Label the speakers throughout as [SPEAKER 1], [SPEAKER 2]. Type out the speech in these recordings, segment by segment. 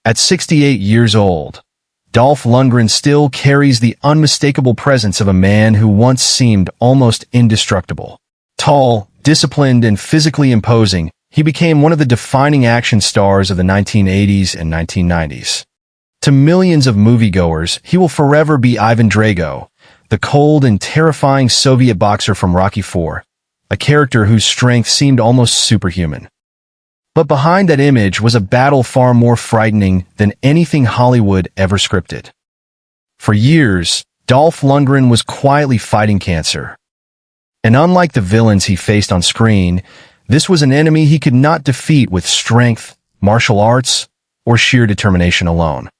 [SPEAKER 1] At 68 years old, Dolph Lundgren still carries the unmistakable presence of a man who once seemed almost indestructible. Tall, disciplined, and physically imposing, he became one of the defining action stars of the 1980s and 1990s. To millions of moviegoers, he will forever be Ivan Drago, the cold and terrifying Soviet boxer from Rocky IV, a character whose strength seemed almost superhuman. But behind that image was a battle far more frightening than anything Hollywood ever scripted. For years, Dolph Lundgren was quietly fighting cancer. And unlike the villains he faced on screen, this was an enemy he could not defeat with strength, martial arts, or sheer determination alone.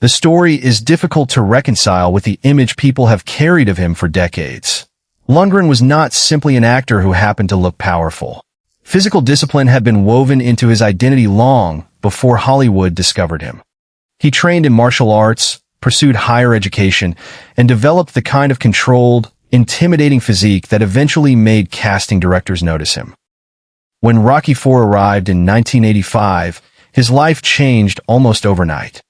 [SPEAKER 1] The story is difficult to reconcile with the image people have carried of him for decades. Lundgren was not simply an actor who happened to look powerful. Physical discipline had been woven into his identity long before Hollywood discovered him. He trained in martial arts, pursued higher education, and developed the kind of controlled, intimidating physique that eventually made casting directors notice him. When Rocky IV arrived in 1985, his life changed almost overnight.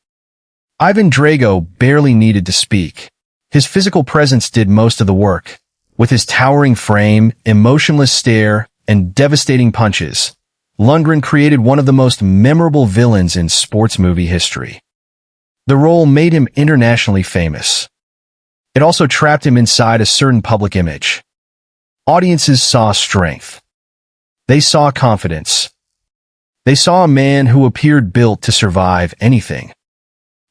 [SPEAKER 1] Ivan Drago barely needed to speak. His physical presence did most of the work. With his towering frame, emotionless stare, and devastating punches, Lundgren created one of the most memorable villains in sports movie history. The role made him internationally famous. It also trapped him inside a certain public image. Audiences saw strength. They saw confidence. They saw a man who appeared built to survive anything.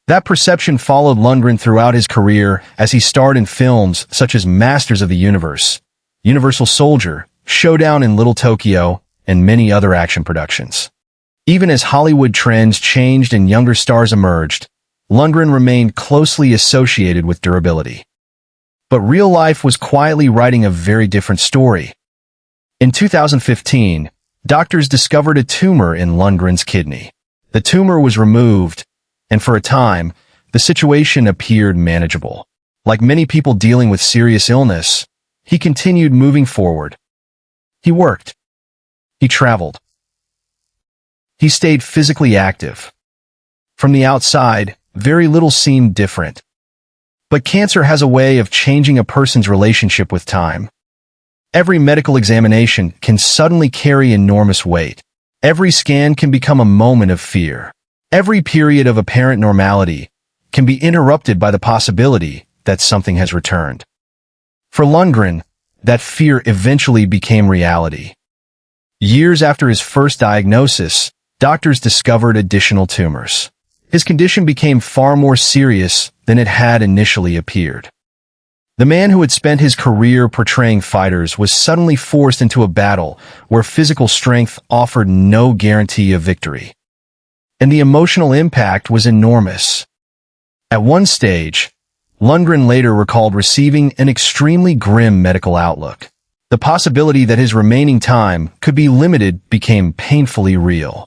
[SPEAKER 1] That perception followed Lundgren throughout his career as he starred in films such as Masters of the Universe, Universal Soldier, Showdown in Little Tokyo, and many other action productions. Even as Hollywood trends changed and younger stars emerged, Lundgren remained closely associated with durability. But real life was quietly writing a very different story. In 2015, doctors discovered a tumor in Lundgren's kidney. The tumor was removed, and for a time, the situation appeared manageable. Like many people dealing with serious illness, he continued moving forward. He worked. He traveled. He stayed physically active. From the outside, very little seemed different. But cancer has a way of changing a person's relationship with time. Every medical examination can suddenly carry enormous weight. Every scan can become a moment of fear. Every period of apparent normality can be interrupted by the possibility that something has returned. For Lundgren, that fear eventually became reality. Years after his first diagnosis, doctors discovered additional tumors. His condition became far more serious than it had initially appeared. The man who had spent his career portraying fighters was suddenly forced into a battle where physical strength offered no guarantee of victory. And the emotional impact was enormous. At one stage, Lundgren later recalled receiving an extremely grim medical outlook. The possibility that his remaining time could be limited became painfully real.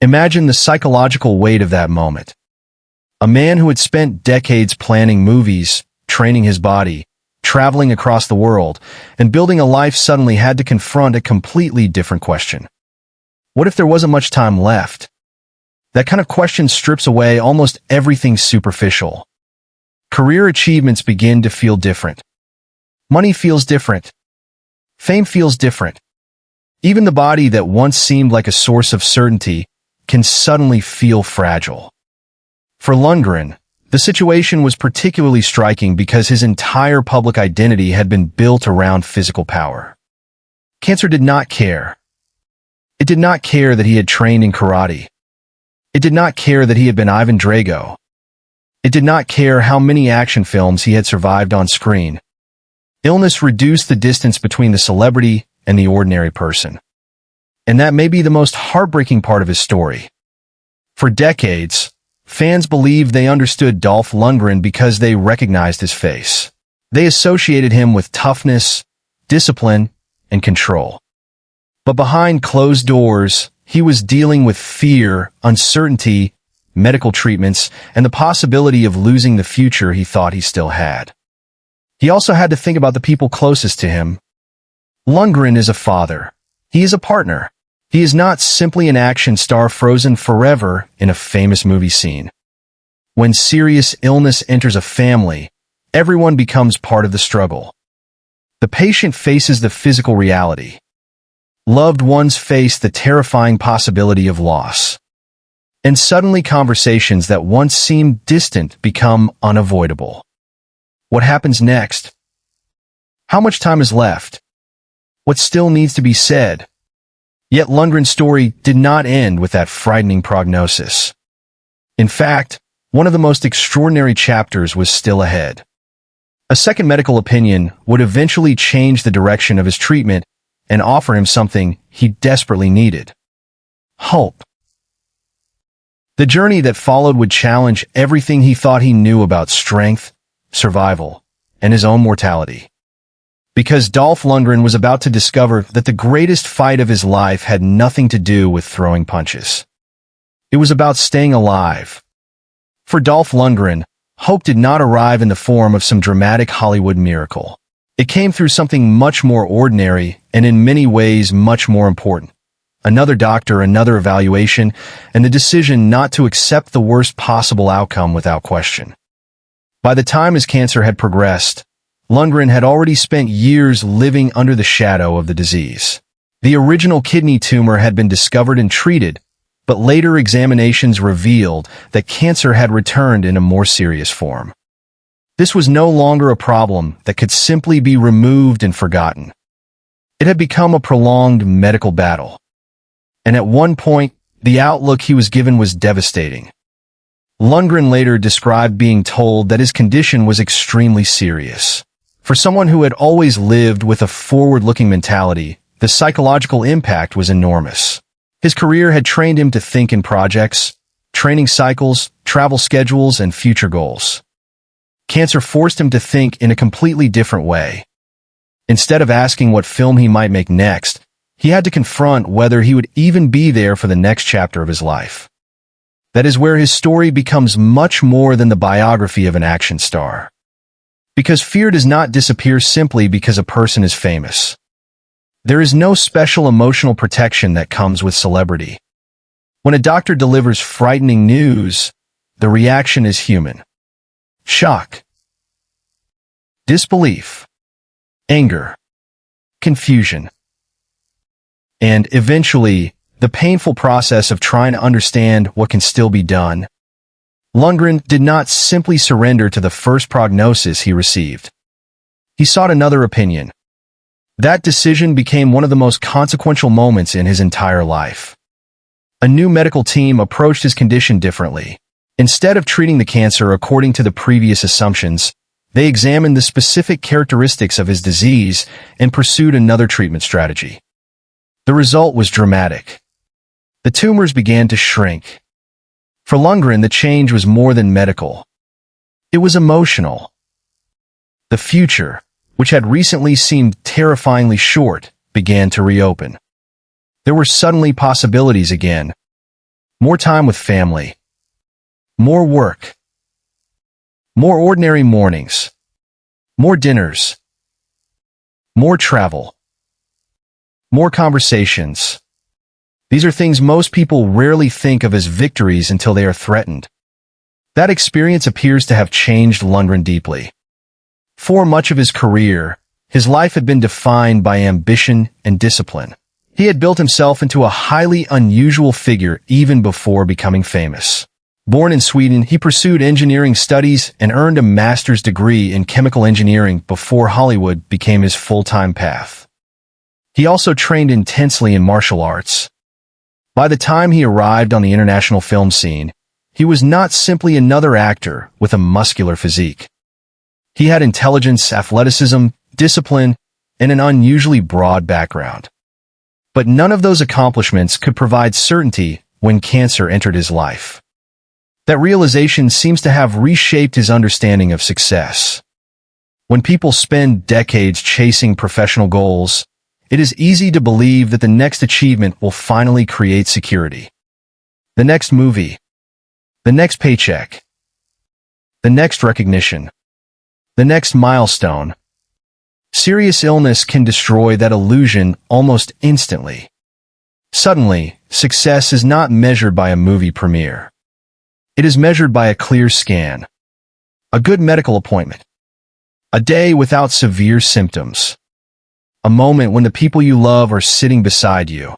[SPEAKER 1] Imagine the psychological weight of that moment. A man who had spent decades planning movies, training his body, traveling across the world, and building a life suddenly had to confront a completely different question. What if there wasn't much time left? That kind of question strips away almost everything superficial. Career achievements begin to feel different. Money feels different. Fame feels different. Even the body that once seemed like a source of certainty can suddenly feel fragile. For Lundgren, the situation was particularly striking because his entire public identity had been built around physical power. Cancer did not care. It did not care that he had trained in karate. It did not care that he had been Ivan Drago. It did not care how many action films he had survived on screen. Illness reduced the distance between the celebrity and the ordinary person. And that may be the most heartbreaking part of his story. For decades, fans believed they understood Dolph Lundgren because they recognized his face. They associated him with toughness, discipline, and control. But behind closed doors, he was dealing with fear, uncertainty, medical treatments, and the possibility of losing the future he thought he still had. He also had to think about the people closest to him. Lundgren is a father. He is a partner. He is not simply an action star frozen forever in a famous movie scene. When serious illness enters a family, everyone becomes part of the struggle. The patient faces the physical reality. Loved ones face the terrifying possibility of loss. And suddenly conversations that once seemed distant become unavoidable. What happens next? How much time is left? What still needs to be said? Yet Lundgren's story did not end with that frightening prognosis. In fact, one of the most extraordinary chapters was still ahead. A second medical opinion would eventually change the direction of his treatment and offer him something he desperately needed: hope. The journey that followed would challenge everything he thought he knew about strength, survival, and his own mortality. Because Dolph Lundgren was about to discover that the greatest fight of his life had nothing to do with throwing punches. It was about staying alive. For Dolph Lundgren, hope did not arrive in the form of some dramatic Hollywood miracle. It came through something much more ordinary and in many ways much more important. Another doctor, another evaluation, and the decision not to accept the worst possible outcome without question. By the time his cancer had progressed, Lundgren had already spent years living under the shadow of the disease. The original kidney tumor had been discovered and treated, but later examinations revealed that cancer had returned in a more serious form. This was no longer a problem that could simply be removed and forgotten. It had become a prolonged medical battle. And at one point, the outlook he was given was devastating. Lundgren later described being told that his condition was extremely serious. For someone who had always lived with a forward-looking mentality, the psychological impact was enormous. His career had trained him to think in projects, training cycles, travel schedules, and future goals. Cancer forced him to think in a completely different way. Instead of asking what film he might make next, he had to confront whether he would even be there for the next chapter of his life. That is where his story becomes much more than the biography of an action star. Because fear does not disappear simply because a person is famous. There is no special emotional protection that comes with celebrity. When a doctor delivers frightening news, the reaction is human. Shock, disbelief, anger, confusion, and eventually, the painful process of trying to understand what can still be done. Lundgren did not simply surrender to the first prognosis he received. He sought another opinion. That decision became one of the most consequential moments in his entire life. A new medical team approached his condition differently. Instead of treating the cancer according to the previous assumptions, they examined the specific characteristics of his disease and pursued another treatment strategy. The result was dramatic. The tumors began to shrink. For Lundgren, the change was more than medical. It was emotional. The future, which had recently seemed terrifyingly short, began to reopen. There were suddenly possibilities again. More time with family. More work. More ordinary mornings. More dinners. More travel. More conversations. These are things most people rarely think of as victories until they are threatened. That experience appears to have changed Lundgren deeply. For much of his career, his life had been defined by ambition and discipline. He had built himself into a highly unusual figure even before becoming famous. Born in Sweden, he pursued engineering studies and earned a master's degree in chemical engineering before Hollywood became his full-time path. He also trained intensely in martial arts. By the time he arrived on the international film scene, he was not simply another actor with a muscular physique. He had intelligence, athleticism, discipline, and an unusually broad background. But none of those accomplishments could provide certainty when cancer entered his life. That realization seems to have reshaped his understanding of success. When people spend decades chasing professional goals, it is easy to believe that the next achievement will finally create security. The next movie. The next paycheck. The next recognition. The next milestone. Serious illness can destroy that illusion almost instantly. Suddenly, success is not measured by a movie premiere. It is measured by a clear scan, a good medical appointment, a day without severe symptoms, a moment when the people you love are sitting beside you.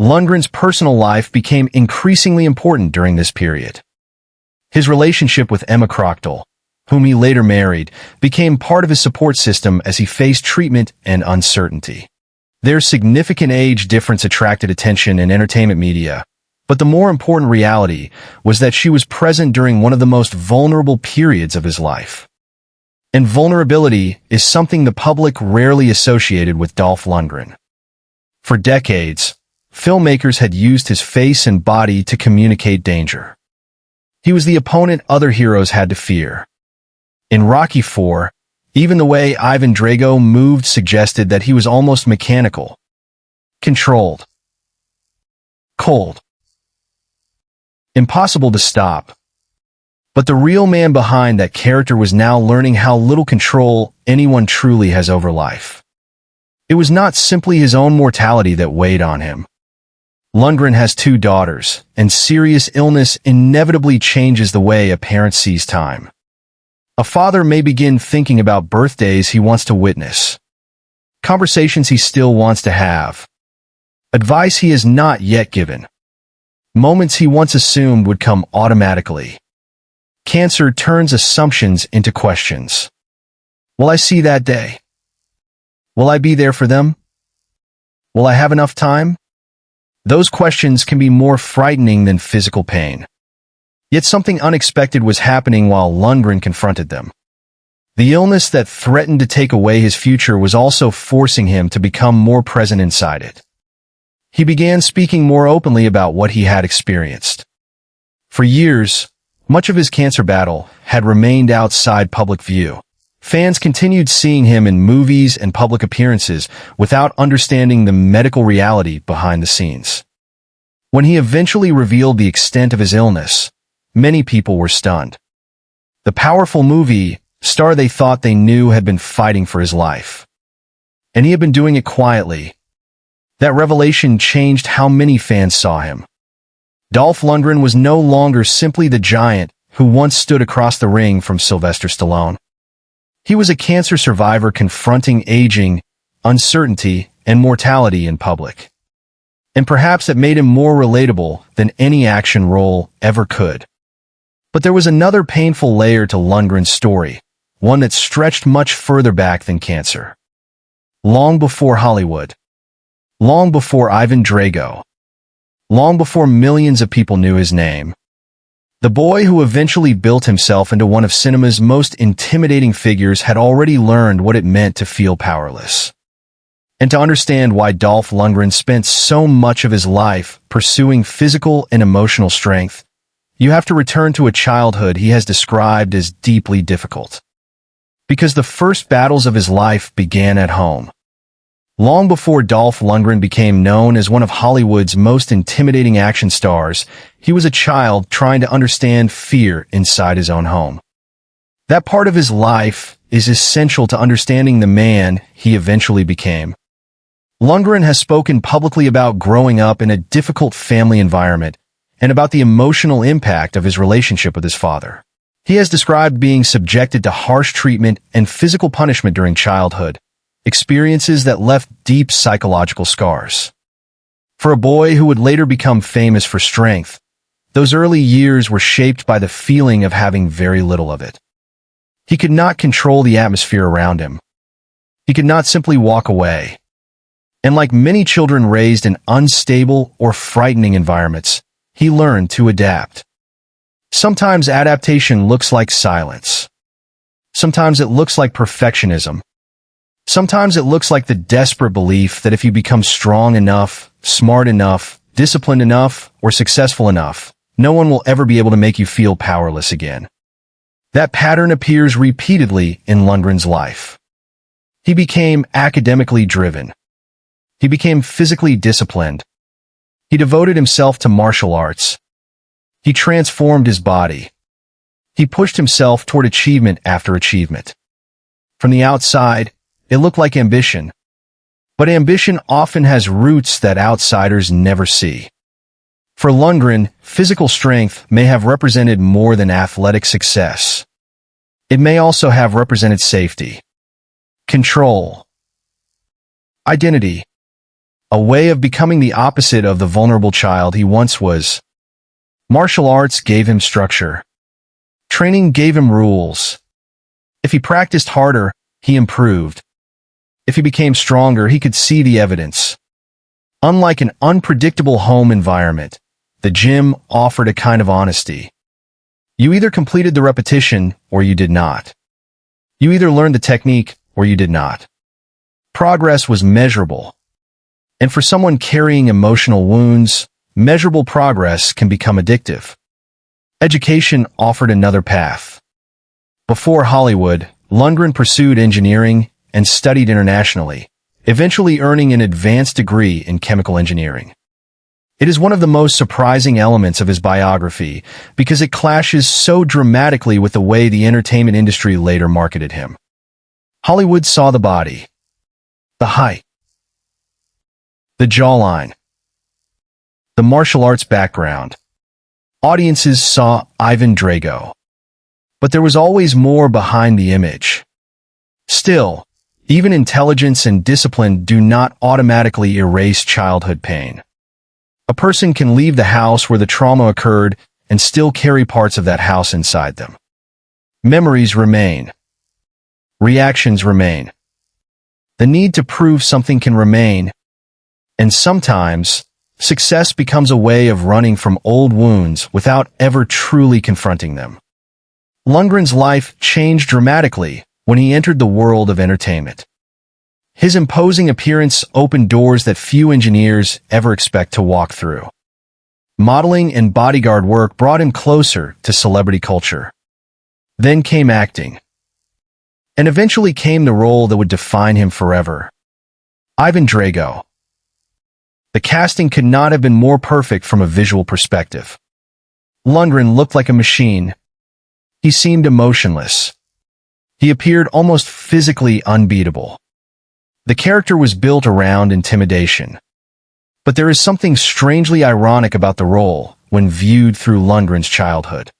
[SPEAKER 1] Lundgren's personal life became increasingly important during this period. His relationship with Emma Krochtel, whom he later married, became part of his support system as he faced treatment and uncertainty. Their significant age difference attracted attention in entertainment media, but the more important reality was that she was present during one of the most vulnerable periods of his life. And vulnerability is something the public rarely associated with Dolph Lundgren. For decades, filmmakers had used his face and body to communicate danger. He was the opponent other heroes had to fear. In Rocky IV, even the way Ivan Drago moved suggested that he was almost mechanical, controlled, cold, impossible to stop. But the real man behind that character was now learning how little control anyone truly has over life. It was not simply his own mortality that weighed on him. Lundgren has 2 daughters, and serious illness inevitably changes the way a parent sees time. A father may begin thinking about birthdays he wants to witness, conversations he still wants to have, advice he has not yet given, moments he once assumed would come automatically. Cancer turns assumptions into questions. Will I see that day? Will I be there for them? Will I have enough time? Those questions can be more frightening than physical pain. Yet something unexpected was happening while Lundgren confronted them. The illness that threatened to take away his future was also forcing him to become more present inside it. He began speaking more openly about what he had experienced. For years, much of his cancer battle had remained outside public view. Fans continued seeing him in movies and public appearances without understanding the medical reality behind the scenes. When he eventually revealed the extent of his illness, many people were stunned. The powerful movie star they thought they knew had been fighting for his life. And he had been doing it quietly. That revelation changed how many fans saw him. Dolph Lundgren was no longer simply the giant who once stood across the ring from Sylvester Stallone. He was a cancer survivor confronting aging, uncertainty, and mortality in public. And perhaps it made him more relatable than any action role ever could. But there was another painful layer to Lundgren's story, one that stretched much further back than cancer. Long before Hollywood. Long before Ivan Drago. Long before millions of people knew his name. The boy who eventually built himself into one of cinema's most intimidating figures had already learned what it meant to feel powerless. And to understand why Dolph Lundgren spent so much of his life pursuing physical and emotional strength, you have to return to a childhood he has described as deeply difficult. Because the first battles of his life began at home. Long before Dolph Lundgren became known as one of Hollywood's most intimidating action stars, he was a child trying to understand fear inside his own home. That part of his life is essential to understanding the man he eventually became. Lundgren has spoken publicly about growing up in a difficult family environment and about the emotional impact of his relationship with his father. He has described being subjected to harsh treatment and physical punishment during childhood, experiences that left deep psychological scars. For a boy who would later become famous for strength, those early years were shaped by the feeling of having very little of it. He could not control the atmosphere around him. He could not simply walk away. And like many children raised in unstable or frightening environments, he learned to adapt. Sometimes adaptation looks like silence. Sometimes it looks like perfectionism. Sometimes it looks like the desperate belief that if you become strong enough, smart enough, disciplined enough, or successful enough, no one will ever be able to make you feel powerless again. That pattern appears repeatedly in Lundgren's life. He became academically driven. He became physically disciplined. He devoted himself to martial arts. He transformed his body. He pushed himself toward achievement after achievement. From the outside, it looked like ambition. But ambition often has roots that outsiders never see. For Lundgren, physical strength may have represented more than athletic success. It may also have represented safety, control, identity, a way of becoming the opposite of the vulnerable child he once was. Martial arts gave him structure. Training gave him rules. If he practiced harder, he improved. If he became stronger, he could see the evidence. Unlike an unpredictable home environment, the gym offered a kind of honesty. You either completed the repetition or you did not. You either learned the technique or you did not. Progress was measurable. And for someone carrying emotional wounds, measurable progress can become addictive. Education offered another path. Before Hollywood, Lundgren pursued engineering and studied internationally, eventually earning an advanced degree in chemical engineering. It is one of the most surprising elements of his biography because it clashes so dramatically with the way the entertainment industry later marketed him. Hollywood saw the body, the height, the jawline, the martial arts background. Audiences saw Ivan Drago. But there was always more behind the image. Still, even intelligence and discipline do not automatically erase childhood pain. A person can leave the house where the trauma occurred and still carry parts of that house inside them. Memories remain. Reactions remain. The need to prove something can remain. And sometimes, success becomes a way of running from old wounds without ever truly confronting them. Lundgren's life changed dramatically when he entered the world of entertainment. His imposing appearance opened doors that few engineers ever expect to walk through. Modeling and bodyguard work brought him closer to celebrity culture. Then came acting. And eventually came the role that would define him forever. Ivan Drago. The casting could not have been more perfect from a visual perspective. Lundgren looked like a machine. He seemed emotionless. He appeared almost physically unbeatable. The character was built around intimidation. But there is something strangely ironic about the role when viewed through Lundgren's childhood.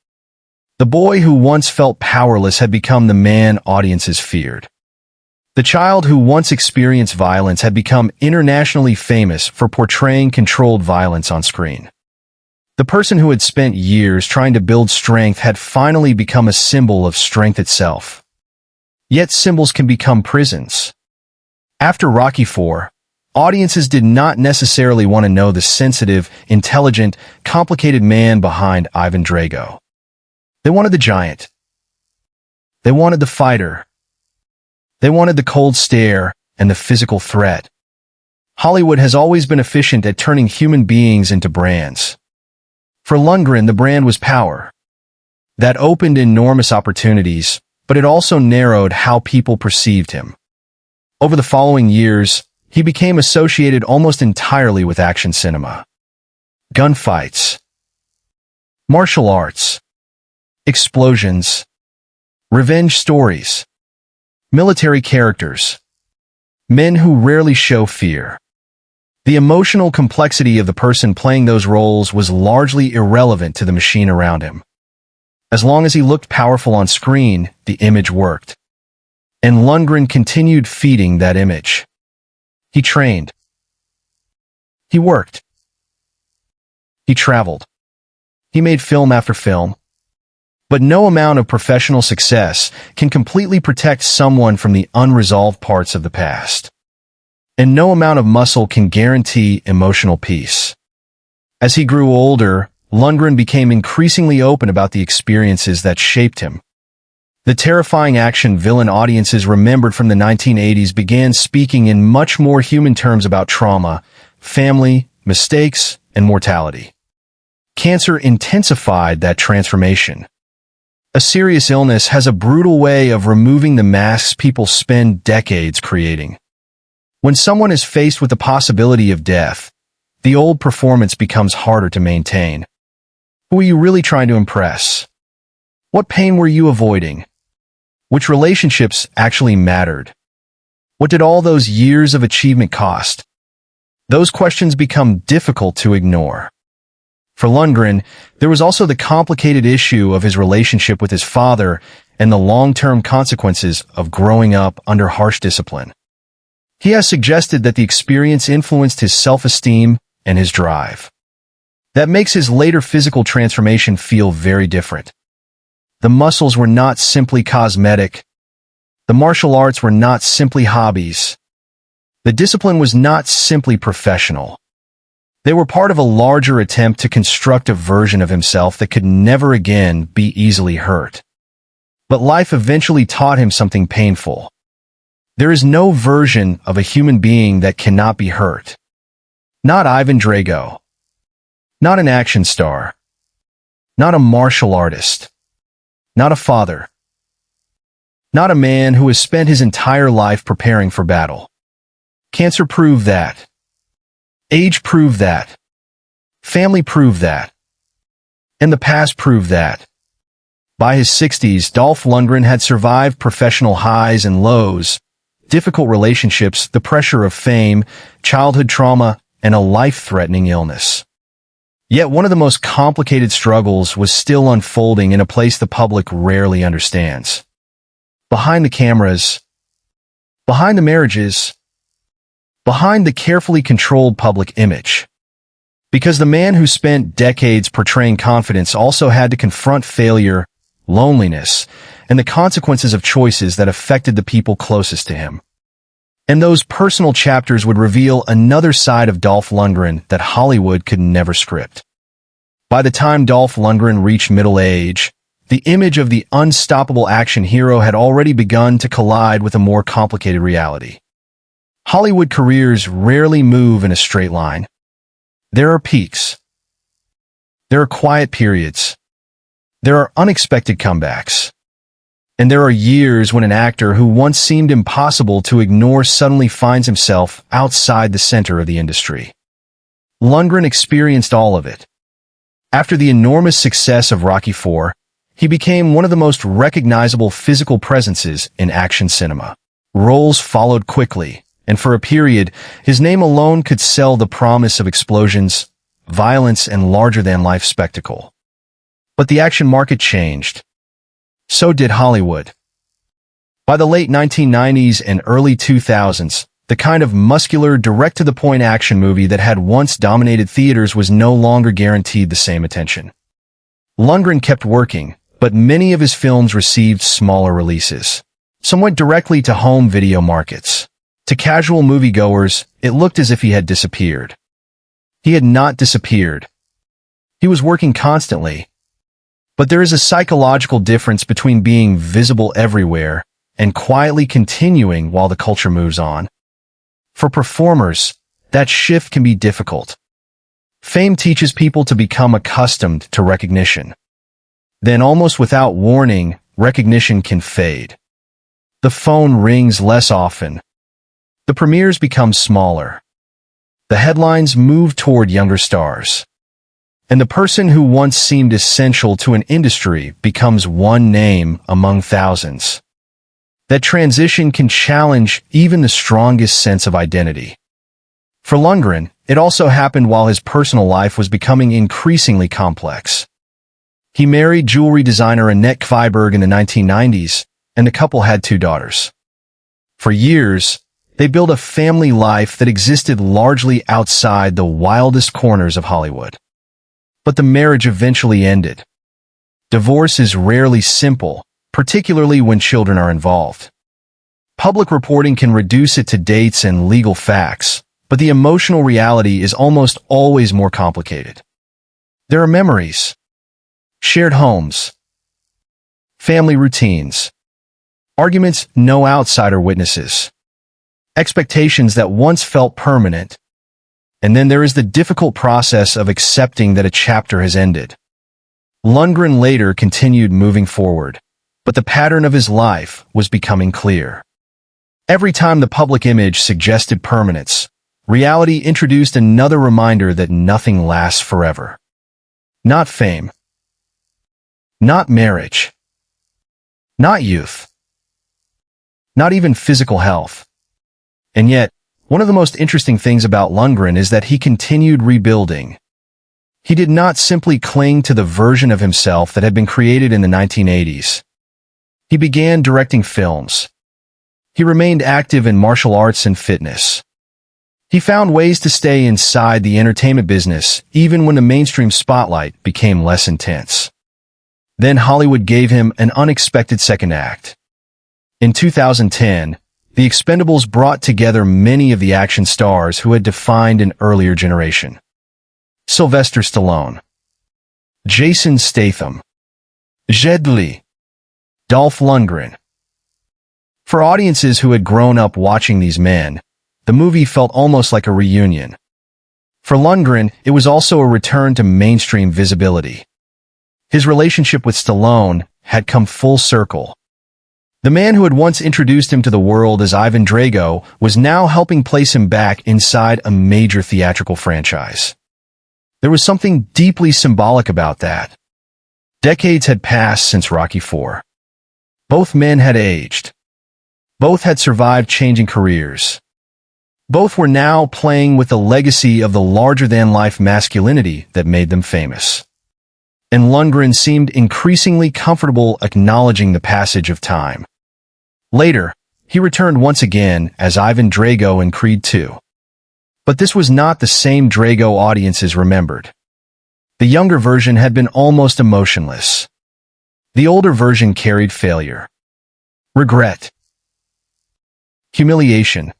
[SPEAKER 1] The boy who once felt powerless had become the man audiences feared. The child who once experienced violence had become internationally famous for portraying controlled violence on screen. The person who had spent years trying to build strength had finally become a symbol of strength itself. Yet symbols can become prisons. After Rocky IV, audiences did not necessarily want to know the sensitive, intelligent, complicated man behind Ivan Drago. They wanted the giant. They wanted the fighter. They wanted the cold stare and the physical threat. Hollywood has always been efficient at turning human beings into brands. For Lundgren, the brand was power. That opened enormous opportunities, but it also narrowed how people perceived him. Over the following years, he became associated almost entirely with action cinema. Gunfights, martial arts, explosions, revenge stories, military characters, men who rarely show fear. The emotional complexity of the person playing those roles was largely irrelevant to the machine around him. As long as he looked powerful on screen, the image worked. And Lundgren continued feeding that image. He trained. He worked. He traveled. He made film after film. But no amount of professional success can completely protect someone from the unresolved parts of the past. And no amount of muscle can guarantee emotional peace. As he grew older, Lundgren became increasingly open about the experiences that shaped him. The terrifying action villain audiences remembered from the 1980s began speaking in much more human terms about trauma, family, mistakes, and mortality. Cancer intensified that transformation. A serious illness has a brutal way of removing the masks people spend decades creating. When someone is faced with the possibility of death, the old performance becomes harder to maintain. Who are you really trying to impress? What pain were you avoiding? Which relationships actually mattered? What did all those years of achievement cost? Those questions become difficult to ignore. For Lundgren, there was also the complicated issue of his relationship with his father and the long-term consequences of growing up under harsh discipline. He has suggested that the experience influenced his self-esteem and his drive. That makes his later physical transformation feel very different. The muscles were not simply cosmetic. The martial arts were not simply hobbies. The discipline was not simply professional. They were part of a larger attempt to construct a version of himself that could never again be easily hurt. But life eventually taught him something painful. There is no version of a human being that cannot be hurt. Not Ivan Drago. Not an action star. Not a martial artist. Not a father. Not a man who has spent his entire life preparing for battle. Cancer proved that. Age proved that. Family proved that. And the past proved that. By his 60s, Dolph Lundgren had survived professional highs and lows, difficult relationships, the pressure of fame, childhood trauma, and a life-threatening illness. Yet one of the most complicated struggles was still unfolding in a place the public rarely understands. Behind the cameras, behind the marriages, behind the carefully controlled public image. Because the man who spent decades portraying confidence also had to confront failure, loneliness, and the consequences of choices that affected the people closest to him. And those personal chapters would reveal another side of Dolph Lundgren that Hollywood could never script. By the time Dolph Lundgren reached middle age, the image of the unstoppable action hero had already begun to collide with a more complicated reality. Hollywood careers rarely move in a straight line. There are peaks. There are quiet periods. There are unexpected comebacks. And there are years when an actor who once seemed impossible to ignore suddenly finds himself outside the center of the industry. Lundgren experienced all of it. After the enormous success of Rocky IV, he became one of the most recognizable physical presences in action cinema. Roles followed quickly, and for a period, his name alone could sell the promise of explosions, violence, and larger-than-life spectacle. But the action market changed. So did Hollywood. By the late 1990s and early 2000s, the kind of muscular, direct-to-the-point action movie that had once dominated theaters was no longer guaranteed the same attention. Lundgren kept working, but many of his films received smaller releases. Some went directly to home video markets. To casual moviegoers, it looked as if he had disappeared. He had not disappeared. He was working constantly. But there is a psychological difference between being visible everywhere and quietly continuing while the culture moves on. For performers, that shift can be difficult. Fame teaches people to become accustomed to recognition. Then, almost without warning, recognition can fade. The phone rings less often. The premieres become smaller. The headlines move toward younger stars. And the person who once seemed essential to an industry becomes one name among thousands. That transition can challenge even the strongest sense of identity. For Lundgren, it also happened while his personal life was becoming increasingly complex. He married jewelry designer Annette Kviberg in the 1990s, and the couple had 2 daughters. For years, they built a family life that existed largely outside the wildest corners of Hollywood. But the marriage eventually ended. Divorce is rarely simple, particularly when children are involved. Public reporting can reduce it to dates and legal facts, but the emotional reality is almost always more complicated. There are memories, shared homes, family routines, arguments no outsider witnesses, expectations that once felt permanent, and then there is the difficult process of accepting that a chapter has ended. Lundgren later continued moving forward, but the pattern of his life was becoming clear. Every time the public image suggested permanence, reality introduced another reminder that nothing lasts forever. Not fame. Not marriage. Not youth. Not even physical health. And yet, one of the most interesting things about Lundgren is that he continued rebuilding. He did not simply cling to the version of himself that had been created in the 1980s. He began directing films. He remained active in martial arts and fitness. He found ways to stay inside the entertainment business even when the mainstream spotlight became less intense. Then Hollywood gave him an unexpected second act. In 2010, The Expendables brought together many of the action stars who had defined an earlier generation. Sylvester Stallone, Jason Statham, Jet Li, Dolph Lundgren. For audiences who had grown up watching these men, the movie felt almost like a reunion. For Lundgren, it was also a return to mainstream visibility. His relationship with Stallone had come full circle. The man who had once introduced him to the world as Ivan Drago was now helping place him back inside a major theatrical franchise. There was something deeply symbolic about that. Decades had passed since Rocky IV. Both men had aged. Both had survived changing careers. Both were now playing with the legacy of the larger-than-life masculinity that made them famous. And Lundgren seemed increasingly comfortable acknowledging the passage of time. Later, he returned once again as Ivan Drago in Creed II. But this was not the same Drago audiences remembered. The younger version had been almost emotionless. The older version carried failure, regret, humiliation,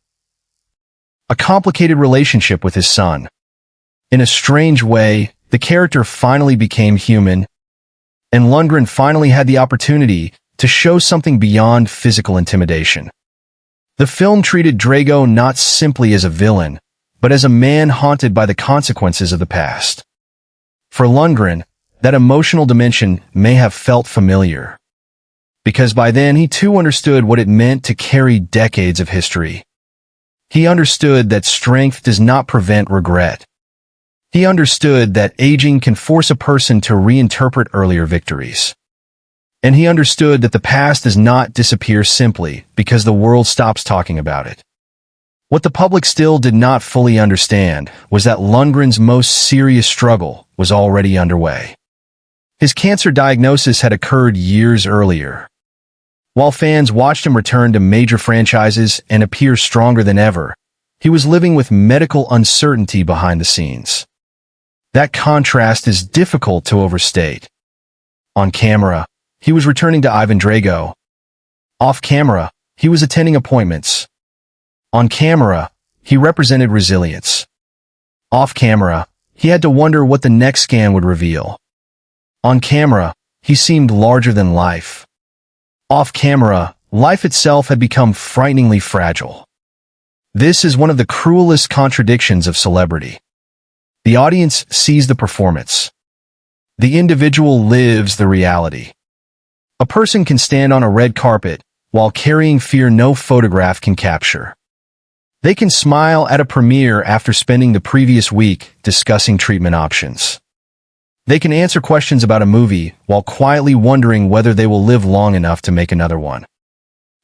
[SPEAKER 1] a complicated relationship with his son. In a strange way, the character finally became human, and Lundgren finally had the opportunity to show something beyond physical intimidation. The film treated Drago not simply as a villain, but as a man haunted by the consequences of the past. For Lundgren, that emotional dimension may have felt familiar, because by then he too understood what it meant to carry decades of history. He understood that strength does not prevent regret. He understood that aging can force a person to reinterpret earlier victories. And he understood that the past does not disappear simply because the world stops talking about it. What the public still did not fully understand was that Lundgren's most serious struggle was already underway. His cancer diagnosis had occurred years earlier. While fans watched him return to major franchises and appear stronger than ever, he was living with medical uncertainty behind the scenes. That contrast is difficult to overstate. On camera, he was returning to Ivan Drago. Off camera, he was attending appointments. On camera, he represented resilience. Off camera, he had to wonder what the next scan would reveal. On camera, he seemed larger than life. Off camera, life itself had become frighteningly fragile. This is one of the cruelest contradictions of celebrity. The audience sees the performance. The individual lives the reality. A person can stand on a red carpet while carrying fear no photograph can capture. They can smile at a premiere after spending the previous week discussing treatment options. They can answer questions about a movie while quietly wondering whether they will live long enough to make another one.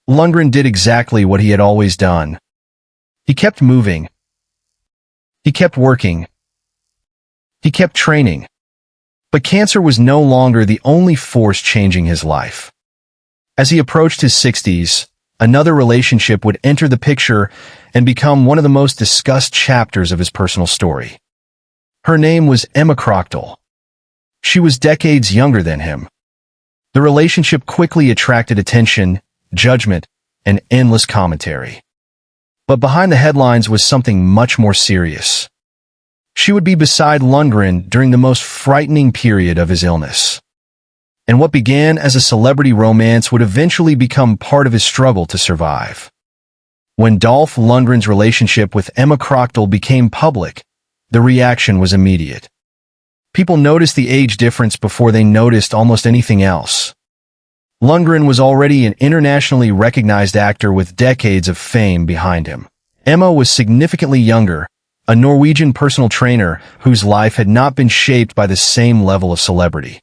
[SPEAKER 1] Lundgren did exactly what he had always done. He kept moving. He kept working. He kept training. But cancer was no longer the only force changing his life. As he approached his 60s, another relationship would enter the picture and become one of the most discussed chapters of his personal story. Her name was Emma Crochtel. She was decades younger than him. The relationship quickly attracted attention, judgment, and endless commentary. But behind the headlines was something much more serious. She would be beside Lundgren during the most frightening period of his illness. And what began as a celebrity romance would eventually become part of his struggle to survive. When Dolph Lundgren's relationship with Emma Crochtel became public, the reaction was immediate. People noticed the age difference before they noticed almost anything else. Lundgren was already an internationally recognized actor with decades of fame behind him. Emma was significantly younger, a Norwegian personal trainer whose life had not been shaped by the same level of celebrity.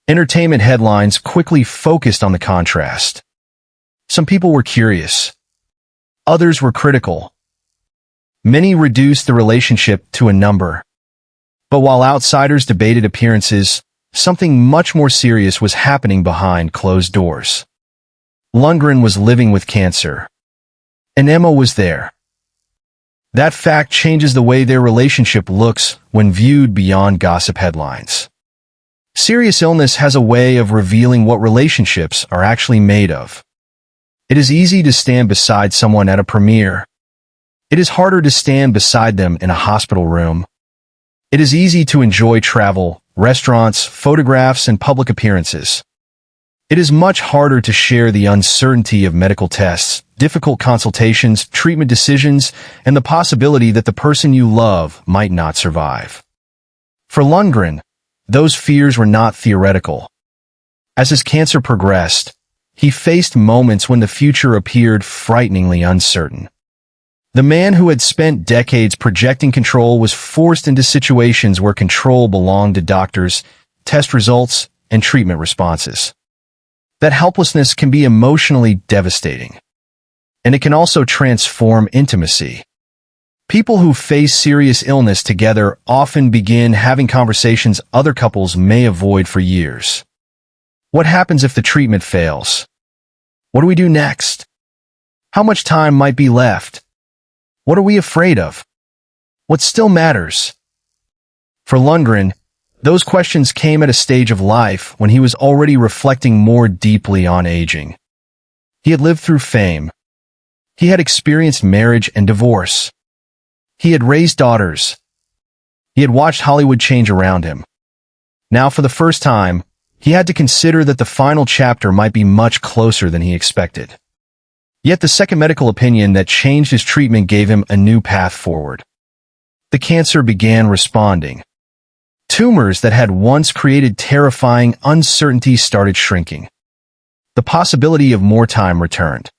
[SPEAKER 1] Entertainment headlines quickly focused on the contrast. Some people were curious. Others were critical. Many reduced the relationship to a number. But while outsiders debated appearances, something much more serious was happening behind closed doors. Lundgren was living with cancer. And Emma was there. That fact changes the way their relationship looks when viewed beyond gossip headlines. Serious illness has a way of revealing what relationships are actually made of. It is easy to stand beside someone at a premiere. It is harder to stand beside them in a hospital room. It is easy to enjoy travel, restaurants, photographs, and public appearances. It is much harder to share the uncertainty of medical tests, difficult consultations, treatment decisions, and the possibility that the person you love might not survive. For Lundgren, those fears were not theoretical. As his cancer progressed, he faced moments when the future appeared frighteningly uncertain. The man who had spent decades projecting control was forced into situations where control belonged to doctors, test results, and treatment responses. That helplessness can be emotionally devastating. And it can also transform intimacy. People who face serious illness together often begin having conversations other couples may avoid for years. What happens if the treatment fails? What do we do next? How much time might be left? What are we afraid of? What still matters? For Lundgren, those questions came at a stage of life when he was already reflecting more deeply on aging. He had lived through fame. He had experienced marriage and divorce. He had raised daughters. He had watched Hollywood change around him. Now, for the first time, he had to consider that the final chapter might be much closer than he expected. Yet the second medical opinion that changed his treatment gave him a new path forward. The cancer began responding. Tumors that had once created terrifying uncertainty started shrinking. The possibility of more time returned.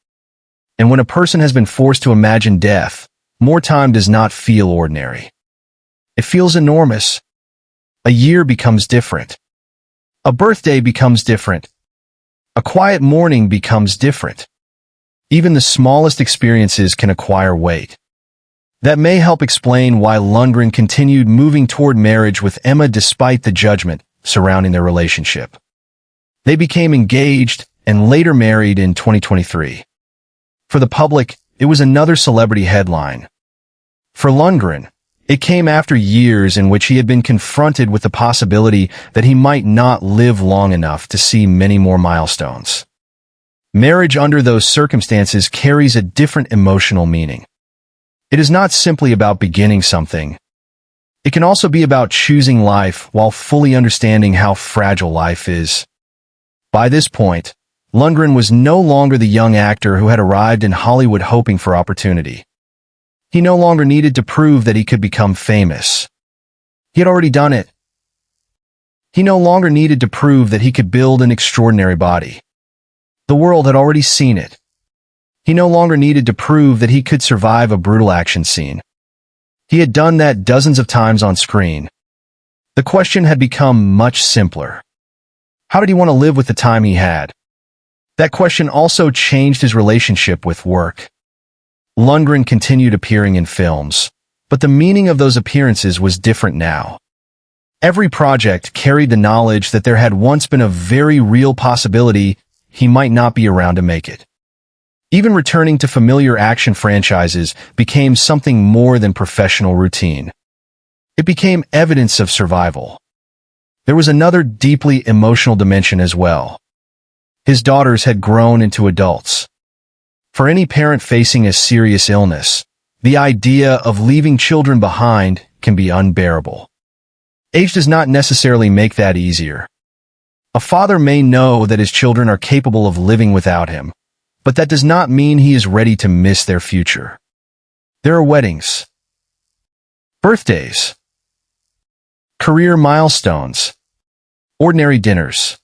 [SPEAKER 1] And when a person has been forced to imagine death, more time does not feel ordinary. It feels enormous. A year becomes different. A birthday becomes different. A quiet morning becomes different. Even the smallest experiences can acquire weight. That may help explain why Lundgren continued moving toward marriage with Emma despite the judgment surrounding their relationship. They became engaged and later married in 2023. For the public, it was another celebrity headline. For Lundgren, it came after years in which he had been confronted with the possibility that he might not live long enough to see many more milestones. Marriage under those circumstances carries a different emotional meaning. It is not simply about beginning something. It can also be about choosing life while fully understanding how fragile life is. By this point, Lundgren was no longer the young actor who had arrived in Hollywood hoping for opportunity. He no longer needed to prove that he could become famous. He had already done it. He no longer needed to prove that he could build an extraordinary body. The world had already seen it. He no longer needed to prove that he could survive a brutal action scene. He had done that dozens of times on screen. The question had become much simpler. How did he want to live with the time he had? That question also changed his relationship with work. Lundgren continued appearing in films, but the meaning of those appearances was different now. Every project carried the knowledge that there had once been a very real possibility he might not be around to make it. Even returning to familiar action franchises became something more than professional routine. It became evidence of survival. There was another deeply emotional dimension as well. His daughters had grown into adults. For any parent facing a serious illness, the idea of leaving children behind can be unbearable. Age does not necessarily make that easier. A father may know that his children are capable of living without him, but that does not mean he is ready to miss their future. There are weddings, birthdays, career milestones, ordinary dinners,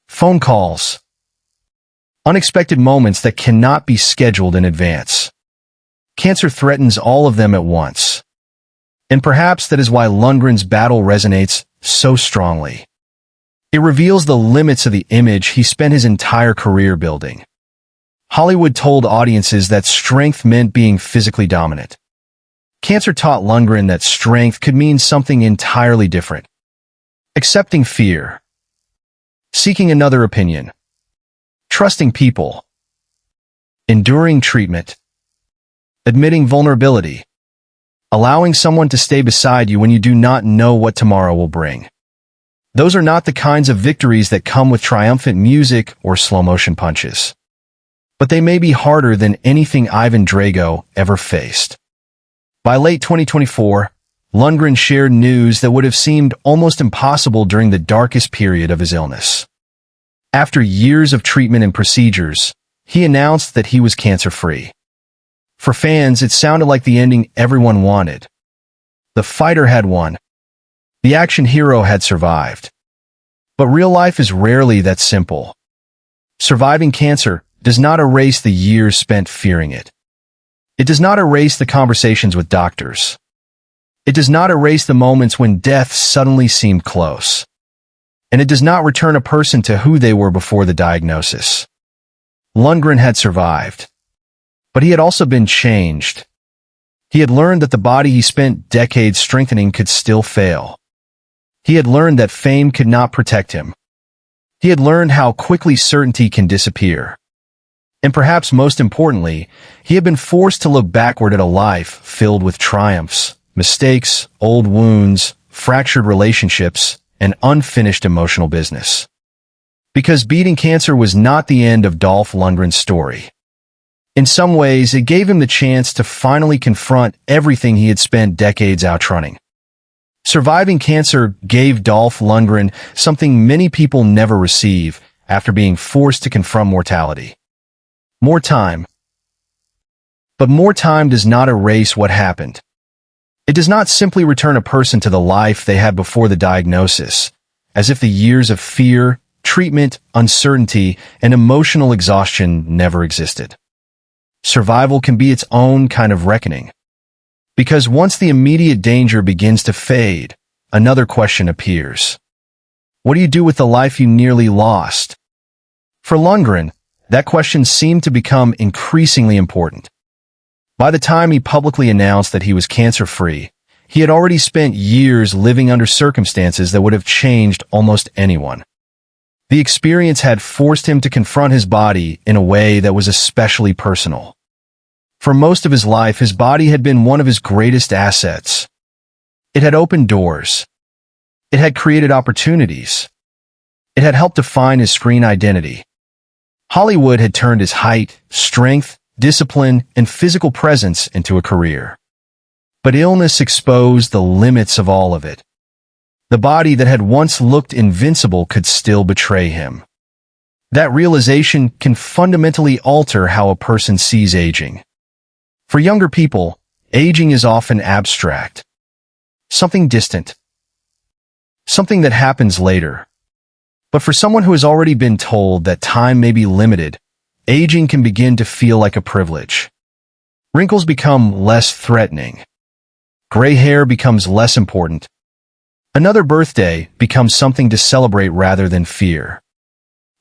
[SPEAKER 1] phone calls, unexpected moments that cannot be scheduled in advance. Cancer threatens all of them at once. And perhaps that is why Lundgren's battle resonates so strongly. It reveals the limits of the image he spent his entire career building. Hollywood told audiences that strength meant being physically dominant. Cancer taught Lundgren that strength could mean something entirely different. Accepting fear. Seeking another opinion. Trusting people. Enduring treatment. Admitting vulnerability. Allowing someone to stay beside you when you do not know what tomorrow will bring. Those are not the kinds of victories that come with triumphant music or slow-motion punches. But they may be harder than anything Ivan Drago ever faced. By late 2024, Lundgren shared news that would have seemed almost impossible during the darkest period of his illness. After years of treatment and procedures, he announced that he was cancer-free. For fans, it sounded like the ending everyone wanted. The fighter had won. The action hero had survived. But real life is rarely that simple. Surviving cancer does not erase the years spent fearing it. It does not erase the conversations with doctors. It does not erase the moments when death suddenly seemed close. And it does not return a person to who they were before the diagnosis. Lundgren had survived. But he had also been changed. He had learned that the body he spent decades strengthening could still fail. He had learned that fame could not protect him. He had learned how quickly certainty can disappear. And perhaps most importantly, he had been forced to look backward at a life filled with triumphs, mistakes, old wounds, fractured relationships, and unfinished emotional business. Because beating cancer was not the end of Dolph Lundgren's story. In some ways, it gave him the chance to finally confront everything he had spent decades outrunning. Surviving cancer gave Dolph Lundgren something many people never receive after being forced to confront mortality. More time. But more time does not erase what happened. It does not simply return a person to the life they had before the diagnosis, as if the years of fear, treatment, uncertainty, and emotional exhaustion never existed. Survival can be its own kind of reckoning. Because once the immediate danger begins to fade, another question appears. What do you do with the life you nearly lost? For Lundgren, that question seemed to become increasingly important. By the time he publicly announced that he was cancer-free, he had already spent years living under circumstances that would have changed almost anyone. The experience had forced him to confront his body in a way that was especially personal. For most of his life, his body had been one of his greatest assets. It had opened doors. It had created opportunities. It had helped define his screen identity. Hollywood had turned his height, strength, discipline, and physical presence into a career. But illness exposed the limits of all of it. The body that had once looked invincible could still betray him. That realization can fundamentally alter how a person sees aging. For younger people, aging is often abstract. Something distant. Something that happens later. But for someone who has already been told that time may be limited, aging can begin to feel like a privilege. Wrinkles become less threatening. Gray hair becomes less important. Another birthday becomes something to celebrate rather than fear.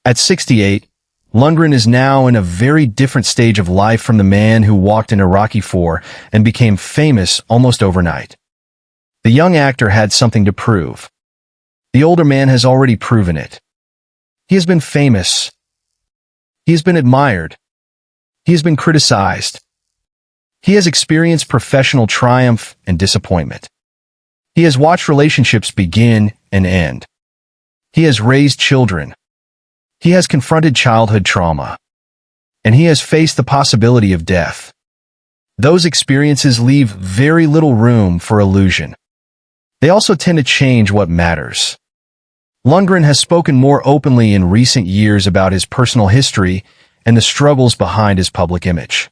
[SPEAKER 1] At 68, Lundgren is now in a very different stage of life from the man who walked in Rocky IV and became famous almost overnight. The young actor had something to prove. The older man has already proven it. He has been famous. He has been admired. He has been criticized. He has experienced professional triumph and disappointment. He has watched relationships begin and end. He has raised children. He has confronted childhood trauma. And he has faced the possibility of death. Those experiences leave very little room for illusion. They also tend to change what matters. Lundgren has spoken more openly in recent years about his personal history and the struggles behind his public image.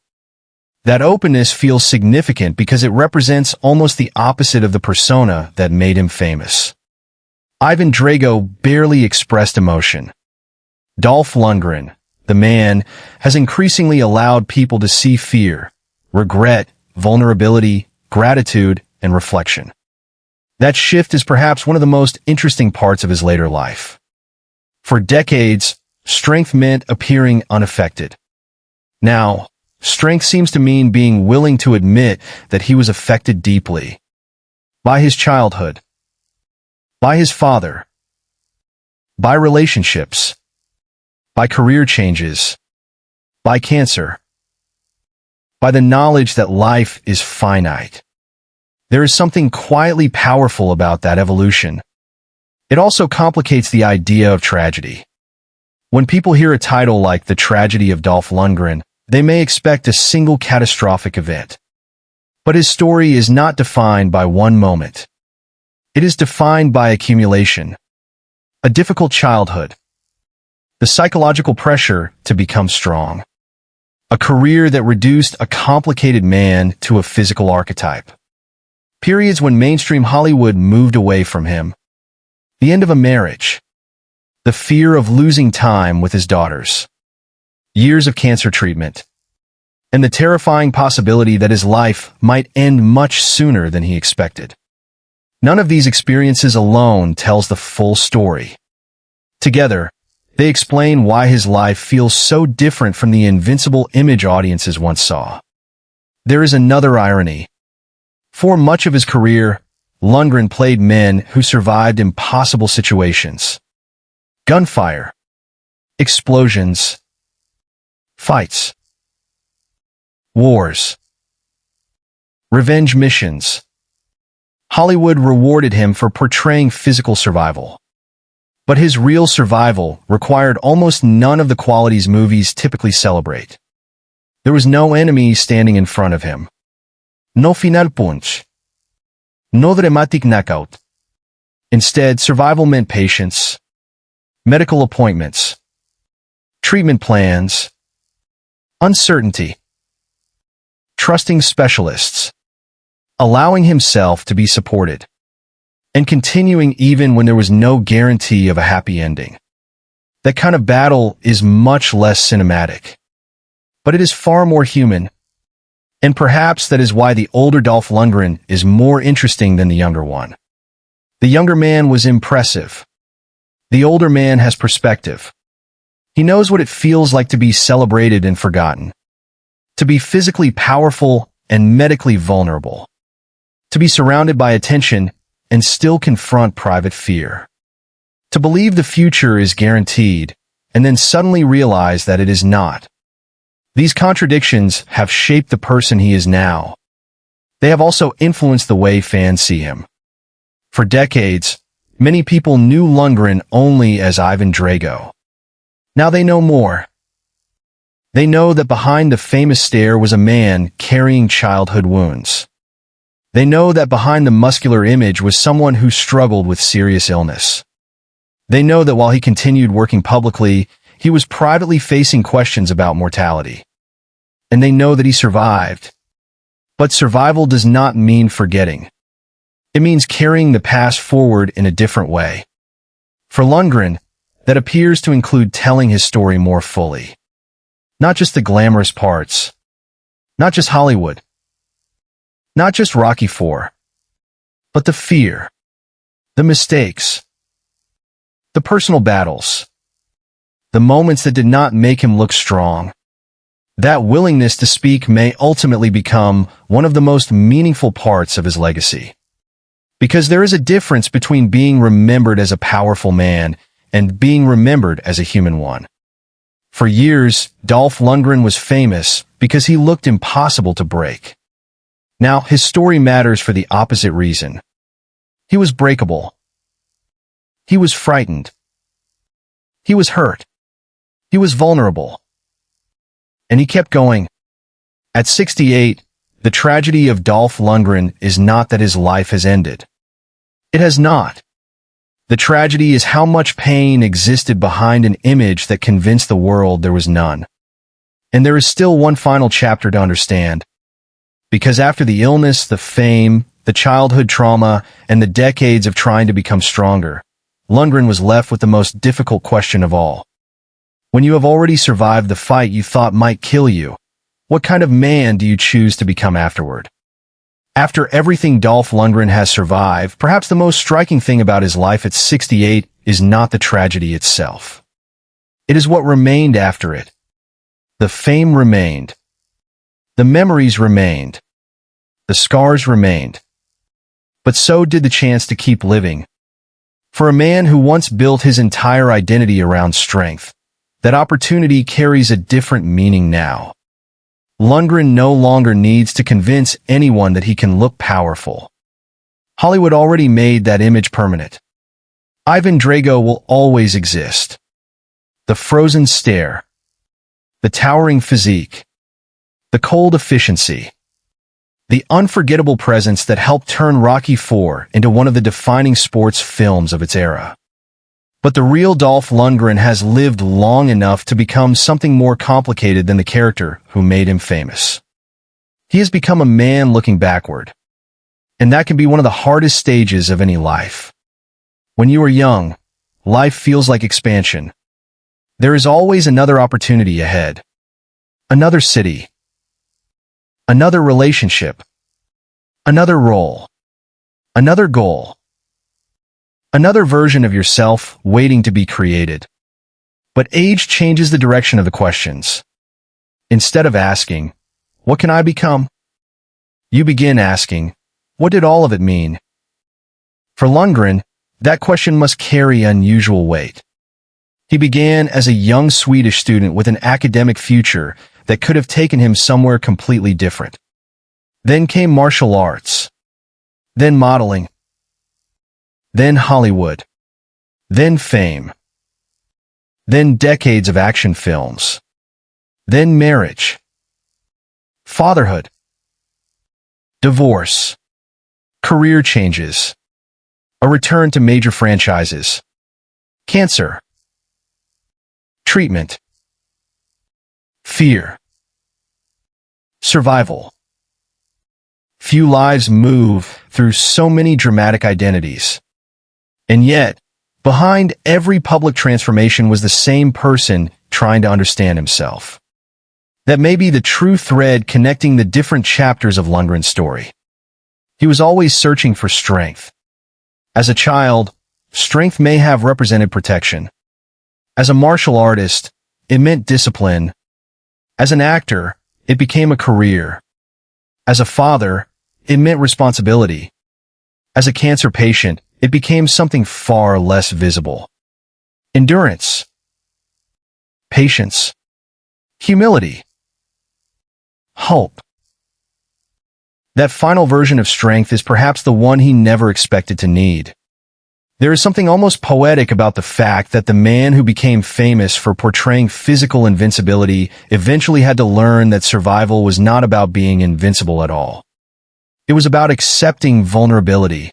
[SPEAKER 1] That openness feels significant because it represents almost the opposite of the persona that made him famous. Ivan Drago barely expressed emotion. Dolph Lundgren, the man, has increasingly allowed people to see fear, regret, vulnerability, gratitude, and reflection. That shift is perhaps one of the most interesting parts of his later life. For decades, strength meant appearing unaffected. Now, strength seems to mean being willing to admit that he was affected deeply by his childhood, by his father, by relationships, by career changes, by cancer, by the knowledge that life is finite. There is something quietly powerful about that evolution. It also complicates the idea of tragedy. When people hear a title like The Tragedy of Dolph Lundgren, they may expect a single catastrophic event. But his story is not defined by one moment. It is defined by accumulation, a difficult childhood, the psychological pressure to become strong, a career that reduced a complicated man to a physical archetype, periods when mainstream Hollywood moved away from him, the end of a marriage, the fear of losing time with his daughters, years of cancer treatment, and the terrifying possibility that his life might end much sooner than he expected. None of these experiences alone tells the full story. Together, they explain why his life feels so different from the invincible image audiences once saw. There is another irony. For much of his career, Lundgren played men who survived impossible situations. Gunfire, explosions, fights, wars, revenge missions. Hollywood rewarded him for portraying physical survival. But his real survival required almost none of the qualities movies typically celebrate. There was no enemy standing in front of him. No final punch. No dramatic knockout. Instead, survival meant patience, medical appointments, treatment plans, uncertainty, trusting specialists, allowing himself to be supported, and continuing even when there was no guarantee of a happy ending. That kind of battle is much less cinematic, but it is far more human, and perhaps that is why the older Dolph Lundgren is more interesting than the younger one. The younger man was impressive. The older man has perspective. He knows what it feels like to be celebrated and forgotten, to be physically powerful and medically vulnerable, to be surrounded by attention and still confront private fear, to believe the future is guaranteed and then suddenly realize that it is not. These contradictions have shaped the person he is now. They have also influenced the way fans see him. For decades, many people knew Lundgren only as Ivan Drago. Now they know more. They know that behind the famous stare was a man carrying childhood wounds. They know that behind the muscular image was someone who struggled with serious illness. They know that while he continued working publicly, he was privately facing questions about mortality. And they know that he survived. But survival does not mean forgetting. It means carrying the past forward in a different way. For Lundgren, that appears to include telling his story more fully. Not just the glamorous parts. Not just Hollywood. Not just Rocky IV. But the fear. The mistakes. The personal battles. The moments that did not make him look strong. That willingness to speak may ultimately become one of the most meaningful parts of his legacy. Because there is a difference between being remembered as a powerful man and being remembered as a human one. For years, Dolph Lundgren was famous because he looked impossible to break. Now, his story matters for the opposite reason. He was breakable. He was frightened. He was hurt. He was vulnerable. And he kept going. At 68, the tragedy of Dolph Lundgren is not that his life has ended. It has not. The tragedy is how much pain existed behind an image that convinced the world there was none. And there is still one final chapter to understand. Because after the illness, the fame, the childhood trauma, and the decades of trying to become stronger, Lundgren was left with the most difficult question of all. When you have already survived the fight you thought might kill you, what kind of man do you choose to become afterward? After everything Dolph Lundgren has survived, perhaps the most striking thing about his life at 68 is not the tragedy itself. It is what remained after it. The fame remained. The memories remained. The scars remained. But so did the chance to keep living. For a man who once built his entire identity around strength, that opportunity carries a different meaning now. Lundgren no longer needs to convince anyone that he can look powerful. Hollywood already made that image permanent. Ivan Drago will always exist. The frozen stare. The towering physique. The cold efficiency. The unforgettable presence that helped turn Rocky IV into one of the defining sports films of its era. But the real Dolph Lundgren has lived long enough to become something more complicated than the character who made him famous. He has become a man looking backward. And that can be one of the hardest stages of any life. When you are young, life feels like expansion. There is always another opportunity ahead. Another city. Another relationship. Another role. Another goal. Another version of yourself waiting to be created. But age changes the direction of the questions. Instead of asking, "What can I become?" you begin asking, "What did all of it mean?" For Lundgren, that question must carry unusual weight. He began as a young Swedish student with an academic future that could have taken him somewhere completely different. Then came martial arts. Then modeling. Then Hollywood. Then fame. Then decades of action films. Then marriage. Fatherhood. Divorce. Career changes. A return to major franchises. Cancer. Treatment. Fear. Survival. Few lives move through so many dramatic identities. And yet, behind every public transformation was the same person trying to understand himself. That may be the true thread connecting the different chapters of Lundgren's story. He was always searching for strength. As a child, strength may have represented protection. As a martial artist, it meant discipline. As an actor, it became a career. As a father, it meant responsibility. As a cancer patient, it became something far less visible. Endurance. Patience. Humility. Hope. That final version of strength is perhaps the one he never expected to need. There is something almost poetic about the fact that the man who became famous for portraying physical invincibility eventually had to learn that survival was not about being invincible at all. It was about accepting vulnerability.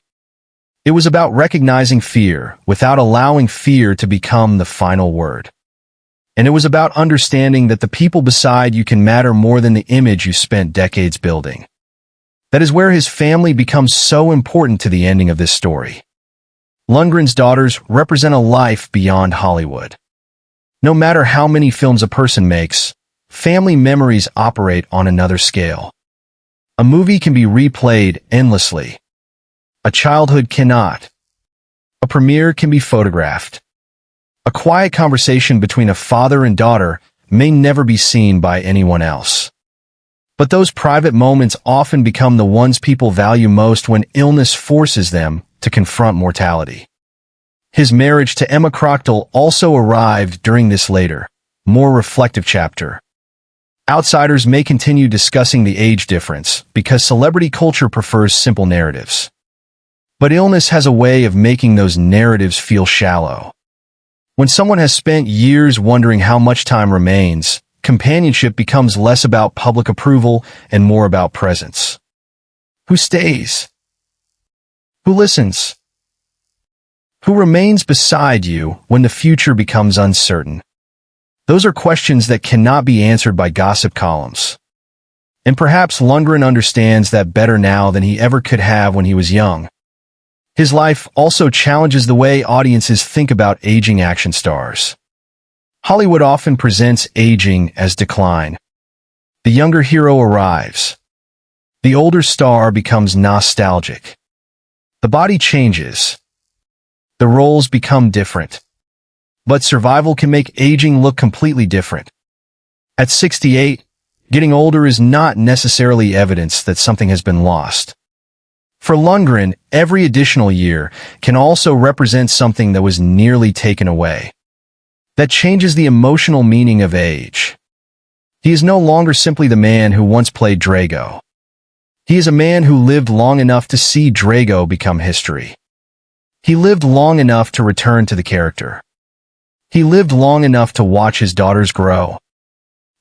[SPEAKER 1] It was about recognizing fear without allowing fear to become the final word. And it was about understanding that the people beside you can matter more than the image you spent decades building. That is where his family becomes so important to the ending of this story. Lundgren's daughters represent a life beyond Hollywood. No matter how many films a person makes, family memories operate on another scale. A movie can be replayed endlessly. A childhood cannot. A premiere can be photographed. A quiet conversation between a father and daughter may never be seen by anyone else. But those private moments often become the ones people value most when illness forces them to confront mortality. His marriage to Emma Krochtel also arrived during this later, more reflective chapter. Outsiders may continue discussing the age difference because celebrity culture prefers simple narratives. But illness has a way of making those narratives feel shallow. When someone has spent years wondering how much time remains, companionship becomes less about public approval and more about presence. Who stays? Who listens? Who remains beside you when the future becomes uncertain? Those are questions that cannot be answered by gossip columns. And perhaps Lundgren understands that better now than he ever could have when he was young. His life also challenges the way audiences think about aging action stars. Hollywood often presents aging as decline. The younger hero arrives. The older star becomes nostalgic. The body changes. The roles become different. But survival can make aging look completely different. At 68, getting older is not necessarily evidence that something has been lost. For Lundgren, every additional year can also represent something that was nearly taken away. That changes the emotional meaning of age. He is no longer simply the man who once played Drago. He is a man who lived long enough to see Drago become history. He lived long enough to return to the character. He lived long enough to watch his daughters grow.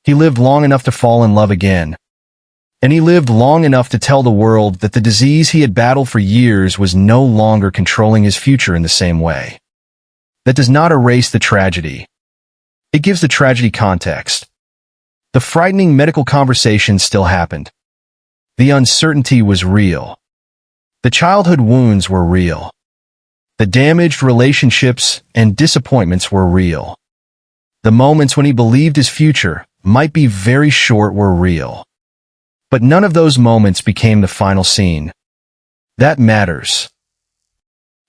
[SPEAKER 1] He lived long enough to fall in love again. And he lived long enough to tell the world that the disease he had battled for years was no longer controlling his future in the same way. That does not erase the tragedy. It gives the tragedy context. The frightening medical conversation still happened. The uncertainty was real. The childhood wounds were real. The damaged relationships and disappointments were real. The moments when he believed his future might be very short were real. But none of those moments became the final scene. That matters.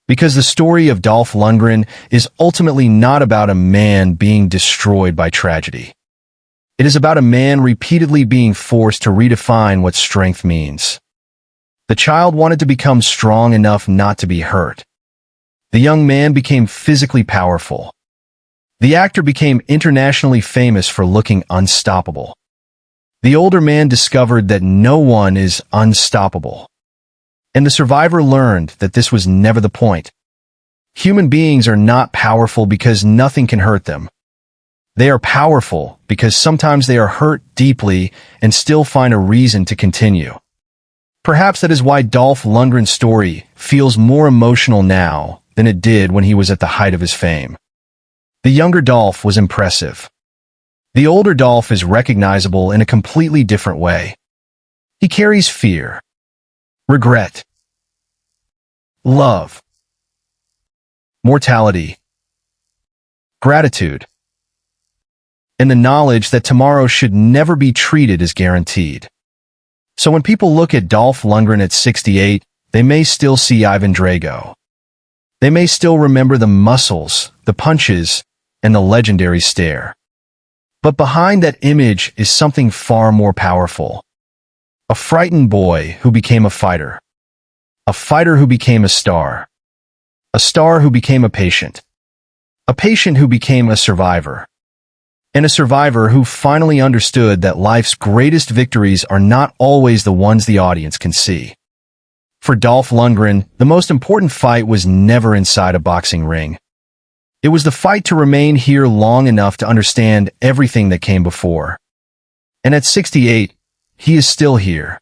[SPEAKER 1] Because the story of Dolph Lundgren is ultimately not about a man being destroyed by tragedy. It is about a man repeatedly being forced to redefine what strength means. The child wanted to become strong enough not to be hurt. The young man became physically powerful. The actor became internationally famous for looking unstoppable. The older man discovered that no one is unstoppable. And the survivor learned that this was never the point. Human beings are not powerful because nothing can hurt them. They are powerful because sometimes they are hurt deeply and still find a reason to continue. Perhaps that is why Dolph Lundgren's story feels more emotional now than it did when he was at the height of his fame. The younger Dolph was impressive. The older Dolph is recognizable in a completely different way. He carries fear, regret, love, mortality, gratitude, and the knowledge that tomorrow should never be treated as guaranteed. So when people look at Dolph Lundgren at 68, they may still see Ivan Drago. They may still remember the muscles, the punches, and the legendary stare. But behind that image is something far more powerful. A frightened boy who became a fighter who became a star who became a patient who became a survivor, and a survivor who finally understood that life's greatest victories are not always the ones the audience can see. For Dolph Lundgren, the most important fight was never inside a boxing ring. It was the fight to remain here long enough to understand everything that came before. And at 68, he is still here.